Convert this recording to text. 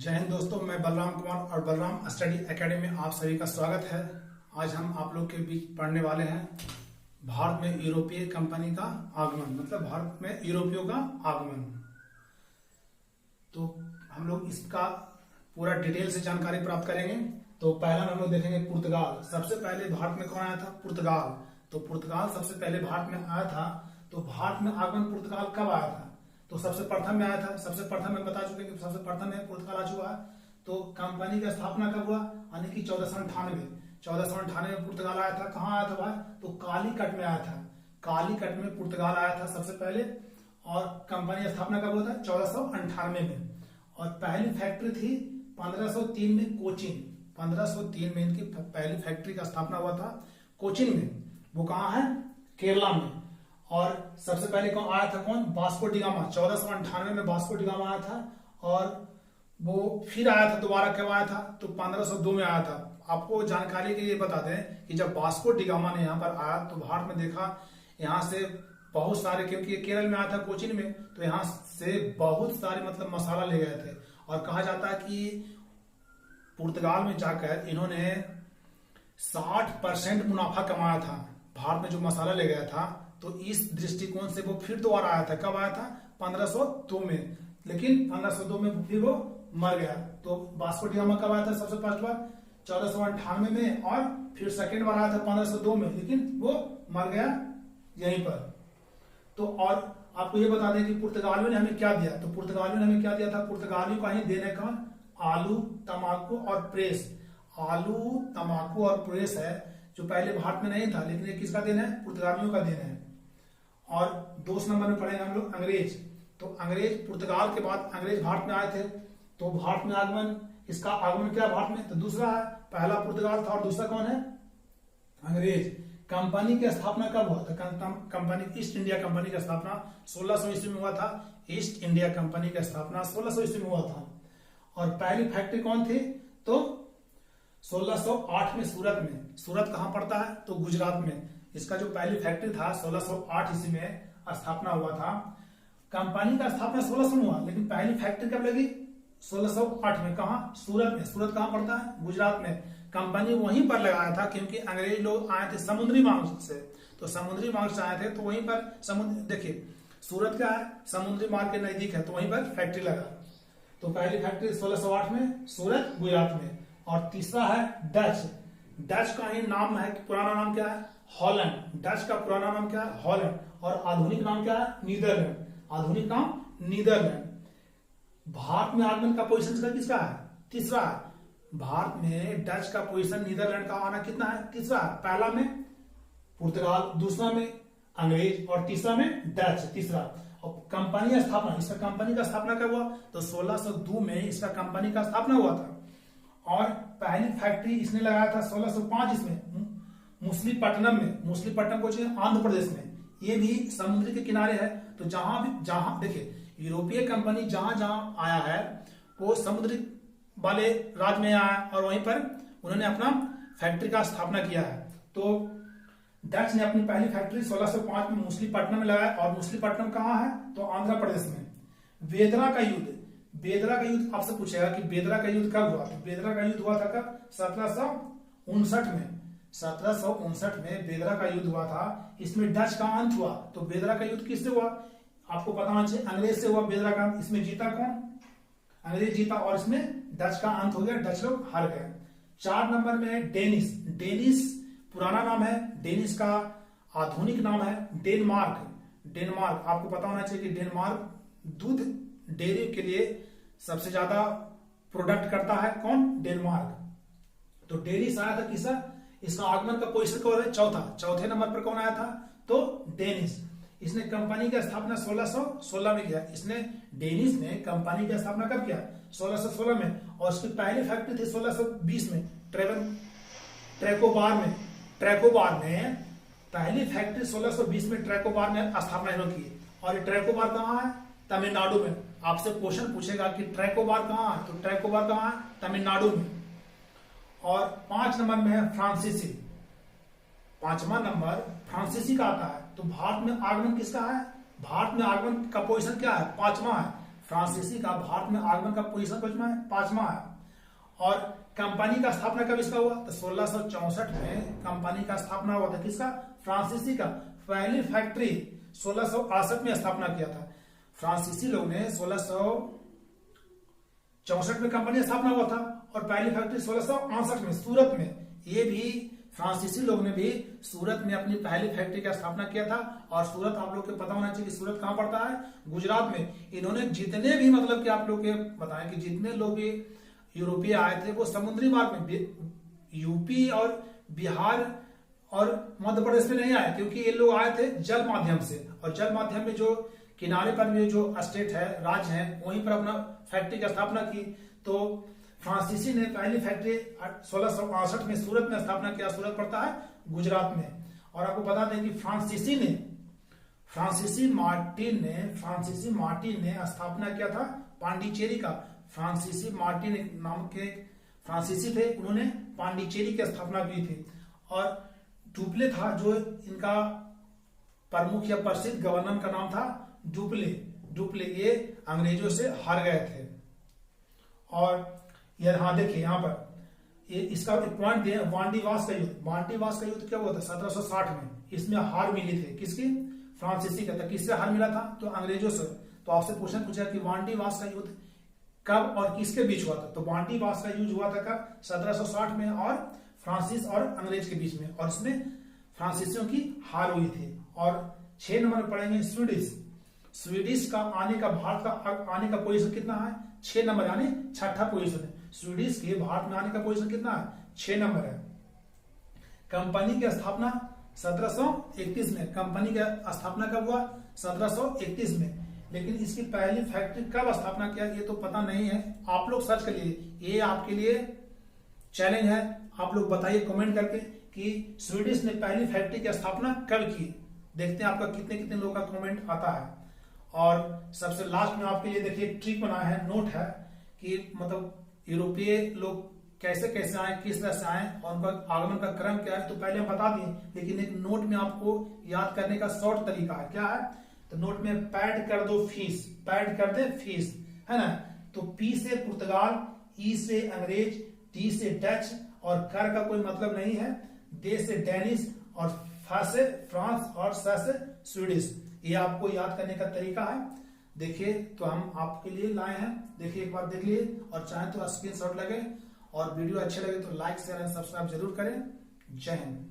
जय हिंद दोस्तों, मैं बलराम कुमार और बलराम स्टडी एकेडमी में आप सभी का स्वागत है। आज हम आप लोग के बीच पढ़ने वाले हैं भारत में यूरोपीय कंपनी का आगमन, मतलब भारत में यूरोपियों का आगमन। तो हम लोग इसका पूरा डिटेल से जानकारी प्राप्त करेंगे। तो पहला हम लोग देखेंगे पुर्तगाल। सबसे पहले भारत में कौन आया था? पुर्तगाल। तो पुर्तगाल सबसे पहले भारत में आया था। तो भारत में आगमन पुर्तगाल कब आया था? तो सबसे प्रथम में आया था। सबसे प्रथम में बता चुके कि सबसे प्रथम में पुर्तगाल आ चुका है। तो कंपनी की स्थापना कब हुआ? यानी कि 1498 में पुर्तगाल आया था। कहाँ आया था भाई? तो कालीकट में आया था। कालीकट में पुर्तगाल आया था सबसे पहले। और कंपनी की स्थापना कब हुआ था? 1498 में। और पहली फैक्ट्री थी 1503 में कोचीन। 1503 में इनकी पहली फैक्ट्री का स्थापना हुआ था कोचीन में। वो कहाँ है? केरला में। और सबसे पहले कौन आया था? कौन? Vasco D gamma. 1498 में वास्को डी गामा आया था। और वो फिर आया था, दोबारा कब आया था? तो 1502 में आया था। आपको जानकारी के लिए बता दें कि जब वास्को डी गामा ने यहाँ पर आया तो भारत में देखा यहाँ से बहुत सारे, क्योंकि केरल में आया था कोचीन में, तो यहाँ से बहुत सारे मतलब मसाला ले गए थे। और कहा जाता है कि पुर्तगाल में जाकर इन्होंने 60% मुनाफा कमाया था। भारत में जो मसाला ले गया था, तो इस दृष्टिकोण से वो फिर दोबारा आया था। कब आया था? 1502 में। लेकिन 1502 में फिर वो मर गया। तो वास्को डी गामा कब आया था? सबसे फर्स्ट बार 1498 में। और फिर सेकेंड बार आया था 1502 में, लेकिन वो मर गया यहीं पर। तो और आपको ये बता दें कि पुर्तगालियों ने हमें क्या दिया? तो पुर्तगालियों ने हमें क्या दिया था? पुर्तगालियों का ही देने का आलू, तंबाकू और प्रेस। आलू, तंबाकू और प्रेस है जो पहले भारत में नहीं था, लेकिन ये किसका देन है? पुर्तगालियों का देन है। और 2 नंबर में पढ़ेंगे हम लोग अंग्रेज। तो अंग्रेज, पुर्तगाल के बाद अंग्रेज भारत में आए थे। तो भारत में आगमन, इसका आगमन क्या भारत में? तो दूसरा है। पहला पुर्तगाल था और दूसरा कौन है? अंग्रेज। कंपनी की स्थापना कब हुआ था? कंपनी, ईस्ट इंडिया कंपनी की स्थापना 1600 ईस्वी में हुआ था। ईस्ट इंडिया कंपनी की स्थापना 1600 ईस्वी में हुआ था। और पहली फैक्ट्री कौन थी? तो 1608 में सूरत में। सूरत कहां पड़ता है? तो गुजरात में। इसका जो पहली फैक्ट्री था 1608 ईस्वी में स्थापना हुआ था। कंपनी का स्थापना 1600 में हुआ, लेकिन पहली फैक्ट्री कब लगी? 1608 में। कहा? सूरत में। सूरत कहां पड़ता है? गुजरात में। कंपनी वहीं पर लगाया था क्योंकि अंग्रेज लोग आए थे समुद्री मार्ग से। तो समुद्री मार्ग से आए थे, तो वहीं पर समुद्र, देखिए सूरत क्या है? समुद्री मार्ग के नजदीक है, तो वहीं पर फैक्ट्री लगा। तो पहली फैक्ट्री 1608 में, सूरत गुजरात में। और तीसरा है डच। डच का ही नाम है, पुराना नाम क्या है? हॉलैंड। डच का पुराना नाम क्या है? हॉलैंड। और आधुनिक नाम क्या है? नीदरलैंड। आधुनिक नाम नीदरलैंड। भारत में आगमन का पोजीशन किसका है? तीसरा है। भारत में डच का पोजीशन, नीदरलैंड का आना कितना है? तीसरा है। पहला में पुर्तगाल, दूसरा में अंग्रेज और तीसरा में डच। तीसरा। और कंपनी का स्थापना, इसका कंपनी का स्थापना कब हुआ? तो 1602 में इसका कंपनी का स्थापना हुआ था। और पहली फैक्ट्री इसने लगाया था 1605 इसमें मुसलीपट्टनम में। मुसलीपट्टनम को आंध्र प्रदेश में। ये भी समुद्र के किनारे है। तो जहां देखिए यूरोपीय कंपनी जहां जहां आया है वो समुद्र वाले राज्य में आया और वहीं पर उन्होंने अपना फैक्ट्री का स्थापना किया है। तो डच ने अपनी पहली फैक्ट्री 1605 में मुसलीपट्टनम में लगाया। और मुसलीपट्टनम कहाँ है? तो आंध्र प्रदेश में। बेदरा का युद्ध, बेदरा का युद्ध आपसे पूछेगा कि बेदरा का युद्ध कब हुआ? तो बेदरा का युद्ध हुआ था कब? 1759 में। 1759 में बेदरा का युद्ध हुआ था। इसमें डच का अंत हुआ। तो बेदरा का युद्ध किससे हुआ? आपको पता होना चाहिए, अंग्रेज से हुआ बेदरा का। इसमें जीता कौन? अंग्रेज जीता। और इसमें डच का अंत हो गया, डच लोग हार गए। 4 नंबर में है डेनिस। डेनिस पुराना नाम है, डेनिस का आधुनिक नाम है डेनमार्क। डेनमार्क, आपको पता होना चाहिए कि डेनमार्क दूध डेयरी के लिए सबसे ज्यादा प्रोडक्ट करता है। कौन? डेनमार्क। तो डेनिस आया था किसा? इसका आगमन का पोजीशन कौन है? चौथे नंबर पर कौन आया था? तो डेनिस। इसने कंपनी की स्थापना 1616 में किया। इसने, डेनिस ने कंपनी की स्थापना कब किया? 1616 में। और उसकी पहली फैक्ट्री थी 1620 में ट्रैकोबार में। ट्रैकोबार में पहली फैक्ट्री 1620 में ट्रैकोबार में स्थापना इन्होंने की। और ये ट्रैकोबार कहाँ है? तमिलनाडु में। आपसे क्वेश्चन पूछेगा कि ट्रैकोबार कहाँ है? तो ट्रैकोबार कहाँ है? तमिलनाडु में। और 5 नंबर में है फ्रांसीसी। 5वां नंबर फ्रांसीसी का आता है। तो भारत में आगमन किसका है? भारत में आगमन का पोजीशन क्या है? 5वां है। फ्रांसीसी का भारत में आगमन का पोजीशन पांचवा है। और कंपनी का स्थापना कब इसका हुआ? तो 1664 में कंपनी का स्थापना हुआ था। किसका? फ्रांसीसी का। पहली फैक्ट्री 1668 में स्थापना किया था। फ्रांसीसी लोग ने 1664 में कंपनी स्थापना हुआ था और पहली फैक्ट्री 1668 में सूरत में। ये भी फ्रांसीसी लोग ने भी सूरत में अपनी पहली फैक्ट्री का स्थापना किया था। और सूरत आप लोग को पता होना चाहिए कि सूरत कहां पड़ता है? गुजरात में। इन्होंने जितने भी मतलब कि आप लोग के बताएं कि जितने लोग यूरोपीय आए थे वो समुद्री मार्ग में, यूपी और बिहार और मध्य प्रदेश में नहीं आए, क्योंकि ये लोग आए थे जल माध्यम से। और जल माध्यम में जो किनारे पर भी जो स्टेट है, राज्य है, वहीं पर अपना फैक्ट्री की स्थापना की। तो फ्रांसीसी ने पहली फैक्ट्री 1668 में सूरत में स्थापना किया। सूरत पड़ता है गुजरात में। और आपको बता दें कि फ्रांसीसी मार्टिन ने स्थापना किया था पांडिचेरी का। फ्रांसीसी मार्टिन नाम के फ्रांसीसी थे, उन्होंने पांडिचेरी की स्थापना की थी। और डुप्ले था जो इनका प्रमुख या प्रसिद्ध गवर्नर का नाम था डुप्ले। ये अंग्रेजों से हार गए थे। और यहां देखिए, यहां पर इसका एक पॉइंट दिया, वांडीवास का युद्ध। वांडीवास का युद्ध क्या हुआ था? 1760 में। इसमें हार मिली थी किसकी? फ्रांसीसी का। किससे हार मिला था? तो अंग्रेजों से। तो आपसे क्वेश्चन पूछा कि वांडीवास का युद्ध कब और किसके बीच हुआ था? तो वांडीवास का युद्ध हुआ था कब? 1760 में, और फ्रांसिस और अंग्रेज के बीच में। और इसमें फ्रांसीसियों की हार हुई थी। और 6 नंबर पढ़ेंगे स्वीडिश का आने का, भारत का आने का पोजीशन कितना है? 6 नंबर, यानी छठा पोजीशन है। स्वीडिश के भारत में आने का पोजीशन कितना है? 6 नंबर है। कंपनी की स्थापना 1731 में। कंपनी की स्थापना कब हुआ? 1731 में। लेकिन इसकी पहली फैक्ट्री कब स्थापना किया ये तो पता नहीं है। आप लोग सर्च करिए, ये आपके लिए चैलेंज है। आप लोग बताइए कमेंट करके कि स्वीडिश ने पहली फैक्ट्री की स्थापना कब की। देखते हैं आपका कितने लोगों का कमेंट आता है। और सबसे लास्ट में आपके लिए देखिए ट्रिक बना है, नोट है कि मतलब यूरोपीय लोग कैसे कैसे आए, किस तरह से आए और उनका आगमन का क्रम क्या है। तो पहले हम बता दिए, लेकिन एक नोट में आपको याद करने का शॉर्ट तरीका है। क्या है? तो नोट में पैड कर दो फीस, पैड कर दे फीस, है ना। तो पी से पुर्तगाल, ई से अंग्रेज, टी से डच और कर का कोई मतलब नहीं है, दे से डेनिश और फ से फ्रांस और स से स्वीडिश। ये आपको याद करने का तरीका है। देखिए, तो हम आपके लिए लाए हैं। देखिए, एक बार देख लिए और चाहे तो स्क्रीनशॉट लगे। और वीडियो अच्छे लगे तो लाइक शेयर एंड सब्सक्राइब जरूर करें। जय हिंद।